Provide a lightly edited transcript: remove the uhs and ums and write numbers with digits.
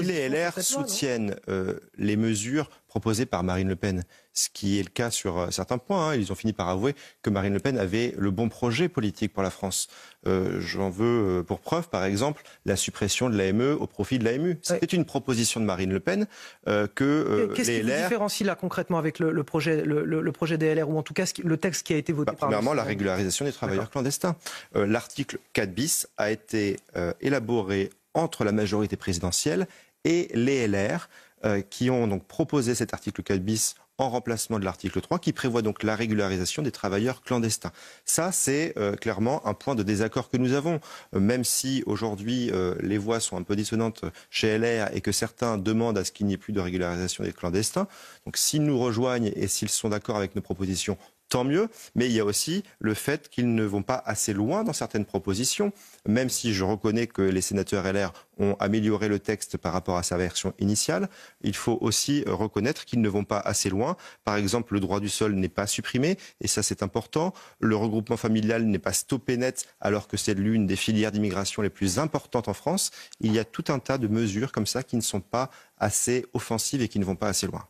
les LR soutiennent les mesures proposées par Marine Le Pen, ce qui est le cas sur certains points, ils ont fini par avouer que Marine Le Pen avait le bon projet politique pour la France. J'en veux pour preuve, par exemple, la suppression de l'AME au profit de l'AMU. C'était une proposition de Marine Le Pen que Qu'est-ce qui vous différencie là concrètement avec le projet des LR, ou en tout cas le texte qui a été voté par premièrement, la régularisation des travailleurs clandestins. L'article 4 bis a été élaboré entre la majorité présidentielle et les LR qui ont donc proposé cet article 4 bis en remplacement de l'article 3 qui prévoit donc la régularisation des travailleurs clandestins. Ça, c'est clairement un point de désaccord que nous avons. Même si aujourd'hui les voix sont un peu dissonantes chez LR et que certains demandent à ce qu'il n'y ait plus de régularisation des clandestins. Donc s'ils nous rejoignent et s'ils sont d'accord avec nos propositions, tant mieux, mais il y a aussi le fait qu'ils ne vont pas assez loin dans certaines propositions, même si je reconnais que les sénateurs LR ont amélioré le texte par rapport à sa version initiale, il faut aussi reconnaître qu'ils ne vont pas assez loin. Par exemple, le droit du sol n'est pas supprimé, et ça c'est important. Le regroupement familial n'est pas stoppé net, alors que c'est l'une des filières d'immigration les plus importantes en France. Il y a tout un tas de mesures comme ça qui ne sont pas assez offensives et qui ne vont pas assez loin.